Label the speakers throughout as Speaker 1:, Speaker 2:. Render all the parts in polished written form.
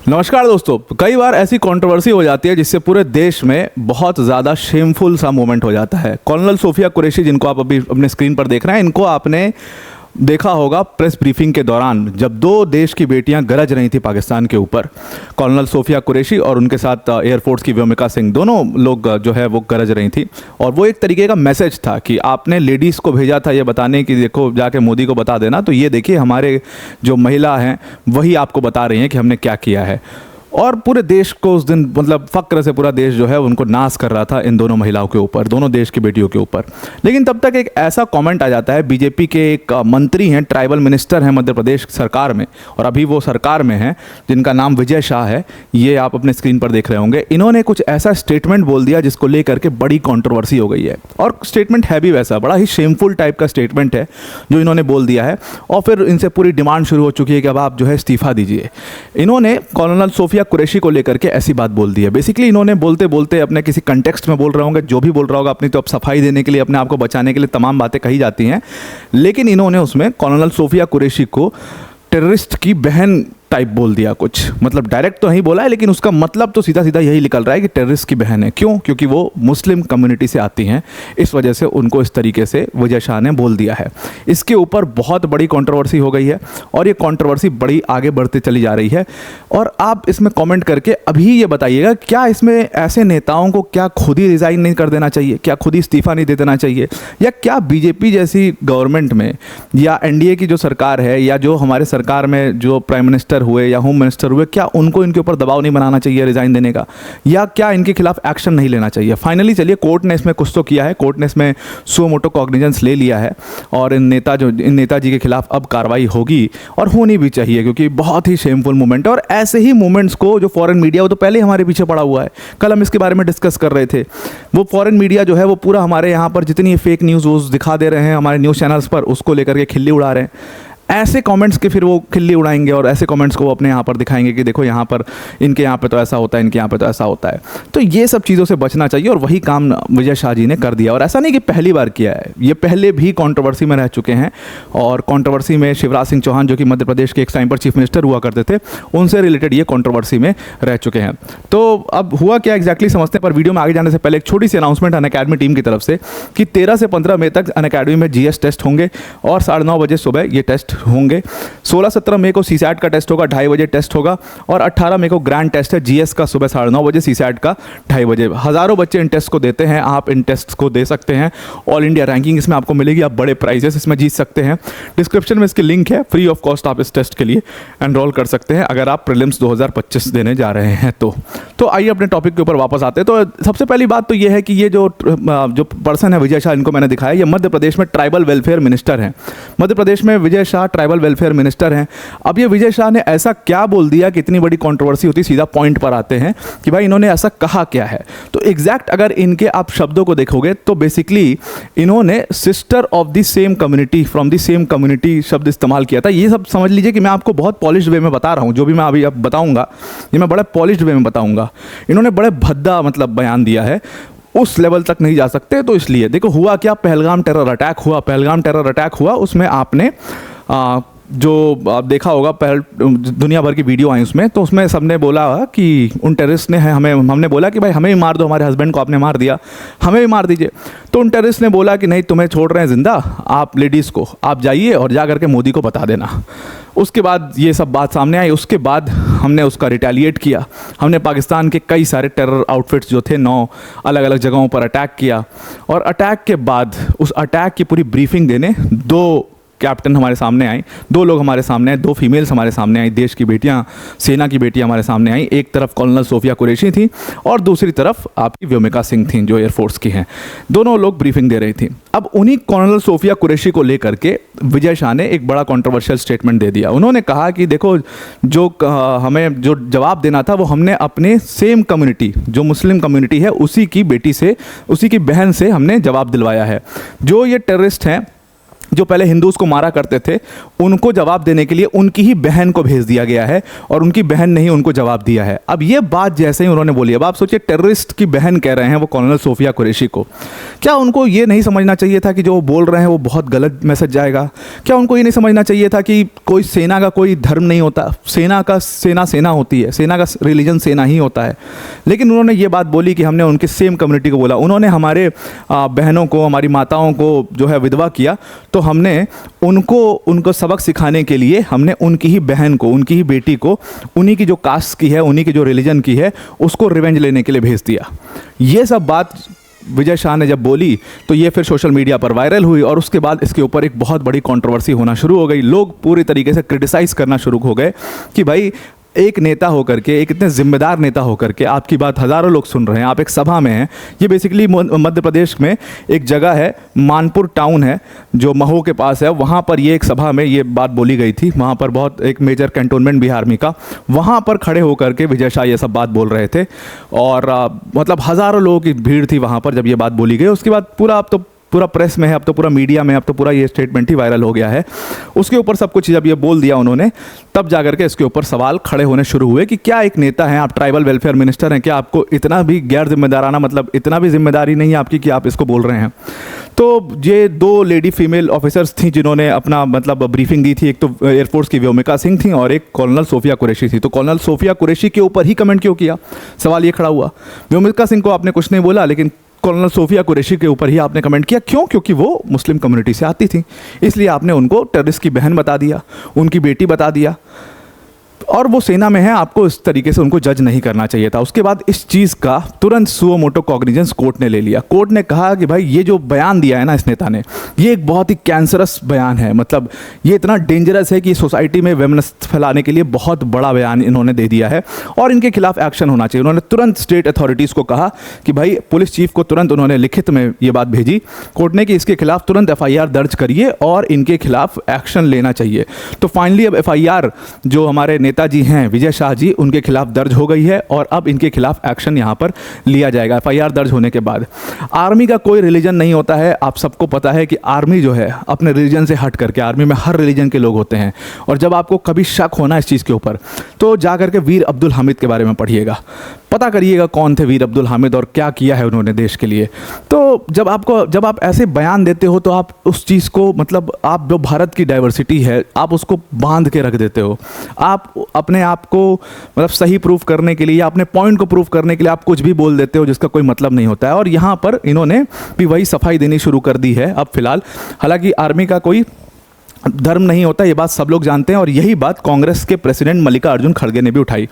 Speaker 1: नमस्कार दोस्तों। कई बार ऐसी कंट्रोवर्सी हो जाती है जिससे पूरे देश में बहुत ज़्यादा शेमफुल सा मोमेंट हो जाता है। कर्नल सोफिया कुरैशी, जिनको आप अभी अपने स्क्रीन पर देख रहे हैं, इनको आपने देखा होगा प्रेस ब्रीफिंग के दौरान जब दो देश की बेटियां गरज रही थी पाकिस्तान के ऊपर। कर्नल सोफिया कुरैशी और उनके साथ एयरफोर्स की व्योमिका सिंह, दोनों लोग जो है वो गरज रही थी। और वो एक तरीके का मैसेज था कि आपने लेडीज़ को भेजा था ये बताने कि देखो जाके मोदी को बता देना, तो ये देखिए हमारे जो महिला हैं वही आपको बता रही हैं कि हमने क्या किया है। और पूरे देश को उस दिन मतलब फ़क्र से पूरा देश जो है उनको नाश कर रहा था इन दोनों महिलाओं के ऊपर, दोनों देश की बेटियों के ऊपर। लेकिन तब तक एक ऐसा कमेंट आ जाता है, बीजेपी के एक मंत्री हैं, ट्राइबल मिनिस्टर हैं मध्य प्रदेश सरकार में, और अभी वो सरकार में हैं, जिनका नाम विजय शाह है। ये आप अपने स्क्रीन पर देख रहे होंगे। इन्होंने कुछ ऐसा स्टेटमेंट बोल दिया जिसको लेकर के बड़ी कॉन्ट्रोवर्सी हो गई है। और स्टेटमेंट है भी वैसा, बड़ा ही शेमफुल टाइप का स्टेटमेंट है जो इन्होंने बोल दिया है। और फिर इनसे पूरी डिमांड शुरू हो चुकी है कि अब आप जो है इस्तीफा दीजिए। इन्होंने कर्नल सोफिया कुरैशी को लेकर के ऐसी बात बोल दी है। बेसिकली इन्होंने बोलते बोलते अपने किसी कंटेक्स्ट में बोल रहे होंगे, जो भी बोल रहा होगा अपनी तो अब सफाई देने के लिए, अपने आप को बचाने के लिए तमाम बातें कही जाती हैं। लेकिन इन्होंने उसमें कर्नल सोफिया कुरैशी को टेररिस्ट की बहन टाइप बोल दिया कुछ, मतलब डायरेक्ट तो नहीं बोला है लेकिन उसका मतलब तो सीधा सीधा यही निकल रहा है कि टेररिस्ट की बहन है। क्यों? क्योंकि वो मुस्लिम कम्युनिटी से आती हैं, इस वजह से उनको इस तरीके से विजय शाह ने बोल दिया है। इसके ऊपर बहुत बड़ी कंट्रोवर्सी हो गई है और ये कंट्रोवर्सी बड़ी आगे बढ़ते चली जा रही है। और आप इसमें कमेंट करके अभी ये बताइएगा, क्या इसमें ऐसे नेताओं को क्या खुद ही रिज़ाइन नहीं कर देना चाहिए? क्या खुद ही इस्तीफा नहीं दे देना चाहिए? या क्या बीजेपी जैसी गवर्नमेंट में या एनडीए की जो सरकार है या जो हमारे सरकार में जो प्राइम मिनिस्टर हुए या होम मिनिस्टर हुए, क्या उनको इनके ऊपर दबाव नहीं बनाना चाहिए रिजाइन देने का? या क्या इनके खिलाफ एक्शन नहीं लेना चाहिए? फाइनली चलिए, कोर्ट ने इसमें कुछ तो किया है। कोर्ट ने इसमें सो मोटो कॉग्निजेंस ले लिया है और इन नेताजी के खिलाफ अब कार्रवाई होगी और होनी भी चाहिए, क्योंकि बहुत ही शेमफुल मोमेंट है। और ऐसे ही मोमेंट्स को जो फॉरेन मीडिया, वो तो पहले हमारे पीछे पड़ा हुआ है। कल हम इसके बारे में डिस्कस कर रहे थे। वो फॉरेन मीडिया जो है वो पूरा हमारे यहाँ पर जितनी फेक न्यूज़ दिखा दे रहे हैं हमारे न्यूज़ चैनल्स पर, उसको लेकर के खिल्ली उड़ा रहे हैं। ऐसे कमेंट्स के फिर वो खिल्ली उड़ाएंगे और ऐसे कमेंट्स को वो अपने यहाँ पर दिखाएंगे कि देखो यहाँ पर इनके यहाँ पे तो ऐसा होता है, इनके यहाँ पे तो ऐसा होता है। तो ये सब चीज़ों से बचना चाहिए और वही काम विजय शाह जी ने कर दिया। और ऐसा नहीं कि पहली बार किया है, ये पहले भी कंट्रोवर्सी में रह चुके हैं। और कंट्रोवर्सी में शिवराज सिंह चौहान, जो कि मध्य प्रदेश के एक टाइम पर चीफ मिनिस्टर हुआ करते थे, उनसे रिलेटेड ये कंट्रोवर्सी में रह चुके हैं। तो अब हुआ क्या एग्जैक्टली समझते हैं, पर वीडियो में आगे जाने से पहले एक छोटी सी अनाउंसमेंट अनअकैडमी टीम की तरफ से कि 13 से 15 मई तक अनअकैडमी में जीएस टेस्ट होंगे और 9:30 बजे सुबह ये टेस्ट होंगे। 16-17 मई को सीसैट का टेस्ट होगा, 2:30 बजे टेस्ट होगा। और 18 मई को ग्रैंड टेस्ट है जीएस का, सुबह 9:30 बजे, सीसैट का 2:30 बजे। हज़ारों बच्चे इन टेस्ट को देते हैं, आप इन टेस्ट को दे सकते हैं। ऑल इंडिया रैंकिंग इसमें आपको मिलेगी, आप बड़े प्राइजेस इसमें जीत सकते हैं। डिस्क्रिप्शन में इसकी लिंक है, फ्री ऑफ कॉस्ट आप इस टेस्ट के लिए एनरोल कर सकते हैं अगर आप प्रीलिम्स 2025 देने जा रहे हैं तो आइए अपने टॉपिक के ऊपर वापस आते हैं। तो सबसे पहली बात तो ये है कि ये जो पर्सन है विजय शाह, इनको मैंने दिखाया, ये मध्य प्रदेश में ट्राइबल वेलफेयर मिनिस्टर हैं। मध्य प्रदेश में Vijay Shah tribal welfare minister हैं। अब ये विजय शाह ने ऐसा क्या बोल दिया कि इतनी बड़ी कंट्रोवर्सी होती? सीधा पॉइंट पर आते हैं कि भाई इन्होंने ऐसा कहा क्या है। तो एग्जैक्ट अगर इनके आप शब्दों को देखोगे तो बेसिकली इन्होंने sister of the same community, from the same community शब्द इस्तेमाल किया था। ये सब समझ लीजिए कि मैं आपको बहुत पॉलिश्ड वे में बता रहा हूँ, जो भी मैं अभी अब बताऊंगा ये मैं बड़े पॉलिश्ड वे में बताऊंगा। इन्होंने बड़े भद्दा मतलब बयान दिया है, उस लेवल तक नहीं जा सकते। तो इसलिए देखो हुआ क्या, पहलगाम टेरर अटैक हुआ। उसमें आपने जो आप देखा होगा, दुनिया भर की वीडियो आई उसमें, तो उसमें सबने बोला कि उन टेररिस्ट ने हमने बोला कि भाई हमें भी मार दो, हमारे हस्बैंड को आपने मार दिया, हमें भी मार दीजिए। तो उन टेररिस्ट ने बोला कि नहीं, तुम्हें छोड़ रहे हैं जिंदा, आप लेडीज़ को आप जाइए और जा करके मोदी को बता देना। उसके बाद ये सब बात सामने आई। उसके बाद हमने उसका रिटेलिएट किया। हमने पाकिस्तान के कई सारे टेरर आउटफिट्स जो थे 9 अलग अलग जगहों पर अटैक किया। और अटैक के बाद उस अटैक की पूरी ब्रीफिंग देने 2 कैप्टन हमारे सामने आई, 2 लोग हमारे सामने आए, 2 फीमेल्स हमारे सामने आई, देश की बेटियां, सेना की बेटियां हमारे सामने आई। एक तरफ कर्नल सोफिया कुरैशी थी और दूसरी तरफ आपकी व्योमिका सिंह थी जो एयरफोर्स की हैं। दोनों लोग ब्रीफिंग दे रही थी। अब उन्हीं कर्नल सोफिया कुरैशी को लेकर के विजय शाह ने एक बड़ा कंट्रोवर्शियल स्टेटमेंट दे दिया। उन्होंने कहा कि देखो, जो हमें जो जवाब देना था वो हमने अपने सेम कम्युनिटी, जो मुस्लिम कम्युनिटी है, उसी की बेटी से, उसी की बहन से हमने जवाब दिलवाया है। जो ये टेररिस्ट हैं जो पहले हिंदूज को मारा करते थे उनको जवाब देने के लिए उनकी ही बहन को भेज दिया गया है और उनकी बहन ने ही उनको जवाब दिया है। अब ये बात जैसे ही उन्होंने बोली, अब आप सोचिए टेररिस्ट की बहन कह रहे हैं वो कॉलोनल सोफिया कुरैशी को, क्या उनको ये नहीं समझना चाहिए था कि जो वो बोल रहे हैं वो बहुत गलत मैसेज जाएगा? क्या उनको ये नहीं समझना चाहिए था कि कोई सेना का कोई धर्म नहीं होता, सेना का सेना होती है, सेना का रिलीजन सेना ही होता है। लेकिन उन्होंने ये बात बोली कि हमने उनके सेम कम्युनिटी को बोला, उन्होंने हमारे बहनों को, हमारी माताओं को जो है विधवा किया, तो हमने उनको सबक सिखाने के लिए हमने उनकी ही बहन को, उनकी ही बेटी को, उन्हीं की जो कास्ट की है, उन्हीं की जो रिलीजन की है, उसको रिवेंज लेने के लिए भेज दिया। ये सब बात विजय शाह ने जब बोली तो ये फिर सोशल मीडिया पर वायरल हुई और उसके बाद इसके ऊपर एक बहुत बड़ी कंट्रोवर्सी होना शुरू हो गई। लोग पूरी तरीके से क्रिटिसाइज़ करना शुरू हो गए कि भाई एक नेता होकर के, एक इतने जिम्मेदार नेता होकर के आपकी बात हज़ारों लोग सुन रहे हैं, आप एक सभा में हैं। ये बेसिकली मध्य प्रदेश में एक जगह है, मानपुर टाउन है जो महू के पास है, वहाँ पर ये एक सभा में ये बात बोली गई थी। वहाँ पर बहुत एक मेजर कैंटोनमेंट भी आर्मी का, वहाँ पर खड़े होकर के विजय शाह ये सब बात बोल रहे थे और मतलब हज़ारों लोगों की भीड़ थी वहाँ पर जब ये बात बोली गई। उसके बाद पूरा, अब तो पूरा प्रेस में है, अब तो पूरा मीडिया में, अब तो पूरा ये स्टेटमेंट ही वायरल हो गया है। उसके ऊपर सब कुछ जब ये बोल दिया उन्होंने, तब जाकर के इसके ऊपर सवाल खड़े होने शुरू हुए कि क्या एक नेता हैं आप, ट्राइबल वेलफेयर मिनिस्टर हैं, क्या आपको इतना भी गैर जिम्मेदाराना, मतलब इतना भी जिम्मेदारी नहीं है आपकी कि आप इसको बोल रहे हैं? तो ये 2 लेडी फीमेल ऑफिसर्स थी जिन्होंने अपना मतलब ब्रीफिंग दी थी। एक तो एयरफोर्स की व्योमिका सिंह थी और एक कॉलोनल सोफिया कुरैशी थी। तो कॉलोनल सोफिया कुरैशी के ऊपर ही कमेंट क्यों किया? सवाल ये खड़ा हुआ। व्योमिका सिंह को आपने कुछ नहीं बोला, लेकिन कॉलोनल सोफिया कुरैशी के ऊपर ही आपने कमेंट किया। क्यों? क्योंकि वो मुस्लिम कम्युनिटी से आती थी, इसलिए आपने उनको टेररिस्ट की बहन बता दिया, उनकी बेटी बता दिया, और वो सेना में है, आपको इस तरीके से उनको जज नहीं करना चाहिए था। उसके बाद इस चीज़ का तुरंत सुओ मोटो कॉग्निजेंस कोर्ट ने ले लिया। कोर्ट ने कहा कि भाई ये जो बयान दिया है ना इस नेता ने, ये एक बहुत ही कैंसरस बयान है, मतलब ये इतना डेंजरस है कि सोसाइटी में वेमनस फैलाने के लिए बहुत बड़ा बयान इन्होंने दे दिया है और इनके खिलाफ एक्शन होना चाहिए। उन्होंने तुरंत स्टेट अथॉरिटीज़ को कहा कि भाई, पुलिस चीफ को तुरंत उन्होंने लिखित में ये बात भेजी कोर्ट ने कि इसके खिलाफ तुरंत FIR दर्ज करिए और इनके खिलाफ एक्शन लेना चाहिए। तो फाइनली अब FIR जो हमारे नेताजी हैं विजय शाह जी, उनके खिलाफ दर्ज हो गई है और अब इनके खिलाफ एक्शन यहाँ पर लिया जाएगा। FIR दर्ज होने के बाद, आर्मी का कोई रिलीजन नहीं होता है, आप सबको पता है कि आर्मी जो है अपने रिलीजन से हट करके, आर्मी में हर रिलीजन के लोग होते हैं। और जब आपको कभी शक होना इस चीज़ के ऊपर, तो जा करके वीर अब्दुल हामिद के बारे में पढ़िएगा, पता करिएगा कौन थे वीर अब्दुल हामिद और क्या किया है उन्होंने देश के लिए। तो जब आप ऐसे बयान देते हो तो आप उस चीज़ को, मतलब आप जो भारत की डाइवर्सिटी है आप उसको बांध के रख देते हो। आप अपने आप को मतलब सही प्रूफ करने के लिए या अपने पॉइंट को प्रूफ करने के लिए आप कुछ भी बोल देते हो जिसका कोई मतलब नहीं होता है। और यहाँ पर इन्होंने भी वही सफाई देनी शुरू कर दी है अब फिलहाल। हालांकि आर्मी का कोई धर्म नहीं होता, ये बात सब लोग जानते हैं और यही बात कांग्रेस के प्रेसिडेंट मल्लिकार्जुन खड़गे ने भी उठाई।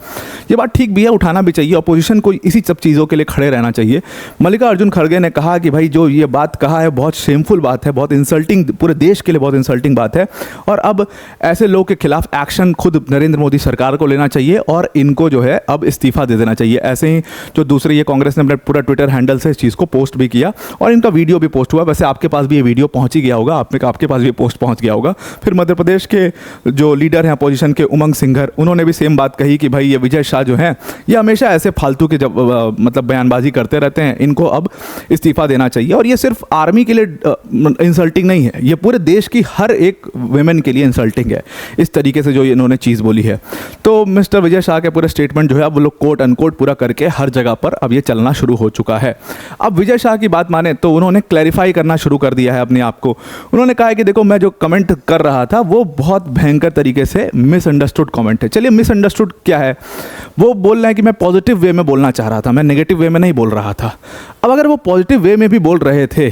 Speaker 1: ये बात ठीक भी है, उठाना भी चाहिए, अपोजिशन को इसी सब चीज़ों के लिए खड़े रहना चाहिए। मल्लिकार्जुन खड़गे ने कहा कि भाई जो ये बात कहा है बहुत शेमफुल बात है, बहुत इंसल्टिंग, पूरे देश के लिए बहुत इंसल्टिंग बात है और अब ऐसे लोग के खिलाफ एक्शन खुद नरेंद्र मोदी सरकार को लेना चाहिए और इनको जो है अब इस्तीफा दे देना चाहिए। ऐसे ही जो दूसरे, ये कांग्रेस ने अपने पूरा ट्विटर हैंडल से इस चीज़ को पोस्ट भी किया और इनका वीडियो भी पोस्ट हुआ। वैसे आपके पास भी ये वीडियो पहुँच ही गया होगा, आपके पास भी पोस्ट पहुँच गया होगा। फिर मध्य प्रदेश के जो लीडर हैं अपोजिशन के, उमंग सिंघर, उन्होंने भी सेम बात कही कि भाई ये विजय शाह जो हैं ये हमेशा ऐसे फालतू के जब मतलब बयानबाजी करते रहते हैं, इनको अब इस्तीफा देना चाहिए। और ये सिर्फ आर्मी के लिए इंसल्टिंग नहीं है, ये पूरे देश की हर एक वुमेन के लिए इंसल्टिंग है इस तरीके से जो इन्होंने चीज़ बोली है। तो मिस्टर विजय शाह के पूरे स्टेटमेंट जो है वो लोग कोट अनकोट पूरा करके हर जगह पर अब ये चलना शुरू हो चुका है। अब विजय शाह की बात माने तो उन्होंने क्लैरिफाई करना शुरू कर दिया है अपने आप को। उन्होंने कहा है कि देखो, मैं जो कमेंट कर रहा था वो बहुत भयंकर तरीके से मिसअंडरस्टूड कमेंट है। चलिए, मिसअंडरस्टूड क्या है? वो बोल रहे हैं कि मैं पॉजिटिव वे में बोलना चाह रहा था, मैं नेगेटिव वे में नहीं बोल रहा था। अब अगर वो पॉजिटिव वे में भी बोल रहे थे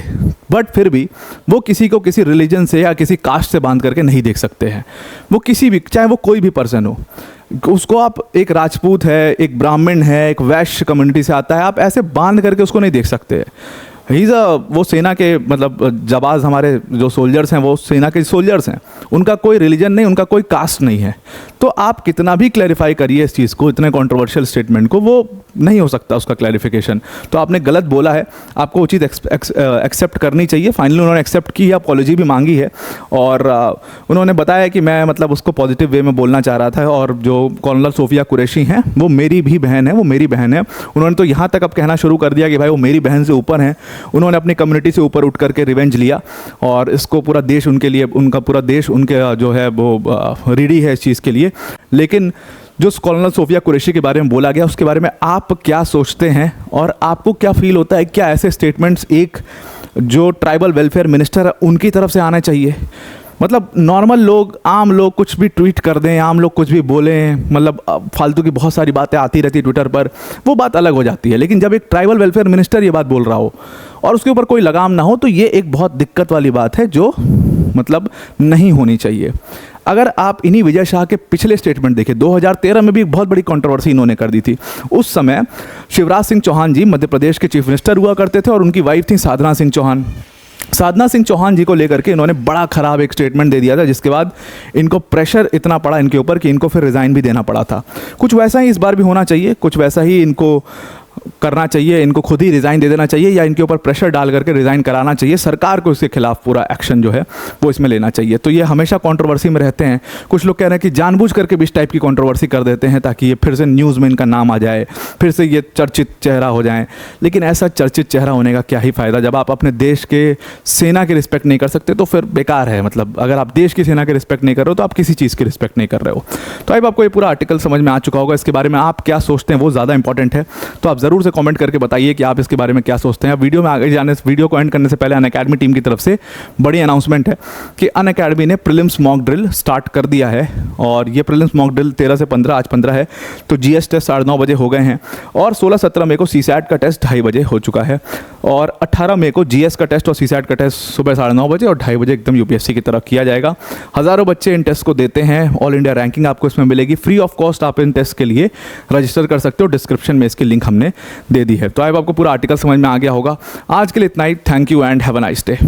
Speaker 1: बट फिर भी वो किसी को किसी रिलीजन से या किसी कास्ट से बांध करके नहीं देख सकते हैं। वो किसी भी, चाहे वो कोई भी पर्सन हो, उसको आप एक राजपूत है, एक ब्राह्मण है, एक वैश्य कम्युनिटी से आता है, आप ऐसे बांध करके उसको नहीं देख सकते। वो सेना के मतलब जाबाज हमारे जो सोल्जर्स हैं वो सेना के सोल्जर्स हैं, उनका कोई रिलीजन नहीं, उनका कोई कास्ट नहीं है। तो आप कितना भी क्लैरिफाई करिए इस चीज़ को, इतने कंट्रोवर्शियल स्टेटमेंट को, वो नहीं हो सकता उसका क्लैरिफिकेशन। तो आपने गलत बोला है, आपको उचित एक्सेप्ट करनी चाहिए। फाइनली उन्होंने एक्सेप्ट की, अपॉलॉजी भी मांगी है और उन्होंने बताया कि मैं मतलब उसको पॉजिटिव वे में बोलना चाह रहा था और जो कॉलोनल सोफिया कुरैशी हैं वो मेरी भी बहन है, वो मेरी बहन है। उन्होंने तो यहाँ तक अब कहना शुरू कर दिया कि भाई वो मेरी बहन से ऊपर हैं, उन्होंने अपनी कम्युनिटी से ऊपर उठ करके रिवेंज लिया और इसको पूरा देश उनके लिए, उनका पूरा देश उनके जो है वो रेडी है इस चीज़ के लिए। लेकिन जो कॉलोनल सोफिया कुरैशी के बारे में बोला गया उसके बारे में आप क्या सोचते हैं और आपको क्या फील होता है? क्या ऐसे स्टेटमेंट्स एक जो ट्राइबल वेलफेयर मिनिस्टर है उनकी तरफ से आना चाहिए? मतलब नॉर्मल लोग, आम लोग कुछ भी ट्वीट कर दें, आम लोग कुछ भी बोलें, मतलब फालतू की बहुत सारी बातें आती रहती है ट्विटर पर, वो बात अलग हो जाती है। लेकिन जब एक ट्राइबल वेलफेयर मिनिस्टर ये बात बोल रहा हो और उसके ऊपर कोई लगाम ना हो, तो ये एक बहुत दिक्कत वाली बात है जो मतलब नहीं होनी चाहिए। अगर आप इन्हीं विजय शाह के पिछले स्टेटमेंट देखें, 2013 में भी एक बहुत बड़ी कंट्रोवर्सी इन्होंने कर दी थी। उस समय शिवराज सिंह चौहान जी मध्य प्रदेश के चीफ मिनिस्टर हुआ करते थे और उनकी वाइफ थी साधना सिंह चौहान। साधना सिंह चौहान जी को लेकर के इन्होंने बड़ा खराब एक स्टेटमेंट दे दिया था, जिसके बाद इनको प्रेशर इतना पड़ा इनके ऊपर कि इनको फिर रिज़ाइन भी देना पड़ा था। कुछ वैसा ही इस बार भी होना चाहिए, कुछ वैसा ही इनको करना चाहिए, इनको खुद ही रिज़ाइन दे देना चाहिए या इनके ऊपर प्रेशर डाल करके रिज़ाइन कराना चाहिए। सरकार को इसके खिलाफ पूरा एक्शन जो है वो इसमें लेना चाहिए। तो ये हमेशा कंट्रोवर्सी में रहते हैं। कुछ लोग कह रहे हैं कि जानबूझ करके भी इस टाइप की कंट्रोवर्सी कर देते हैं ताकि ये फिर से न्यूज़ में इनका नाम आ जाए, फिर से ये चर्चित चेहरा हो जाए। लेकिन ऐसा चर्चित चेहरा होने का क्या ही फ़ायदा जब आप अपने देश के सेना की रिस्पेक्ट नहीं कर सकते, तो फिर बेकार है। मतलब अगर आप देश की सेना की रिस्पेक्ट नहीं कर रहे हो तो आप किसी चीज़ की रिस्पेक्ट नहीं कर रहे हो। तो अब आपको ये पूरा आर्टिकल समझ में आ चुका होगा। इसके बारे में आप क्या सोचते हैं वो ज़्यादा इंपॉर्टेंट है। तो आप ज़रूर से कमेंट करके बताइए कि आप इसके बारे में क्या सोचते हैं। वीडियो में आगे जाने, वीडियो को एंड करने से पहले अनअकैडमी टीम की तरफ से बड़ी अनाउंसमेंट है कि अनअकैडमी ने प्रीलिम्स मॉक ड्रिल स्टार्ट कर दिया है और ये प्रीलिम्स मॉक ड्रिल 13 से 15, आज 15 है, तो जीएस टेस्ट 9:30 बजे हो गए हैं और 16-17 मई को सीसैट का टेस्ट 2:30 बजे हो चुका है और 18 मई को जीएस का टेस्ट और सीसैट का टेस्ट सुबह 9:30 बजे और 2:30 बजे एकदम यूपीएससी की तरफ किया जाएगा। हज़ारों बच्चे इन टेस्ट को देते हैं। ऑल इंडिया रैंकिंग आपको इसमें मिलेगी। फ्री ऑफ कॉस्ट आप इन टेस्ट के लिए रजिस्टर कर सकते हो। डिस्क्रिप्शन में इसकी लिंक हमने दे दी है। तो अब आपको पूरा आर्टिकल समझ में आ गया होगा। आज के लिए इतना ही। Thank you and have a nice day.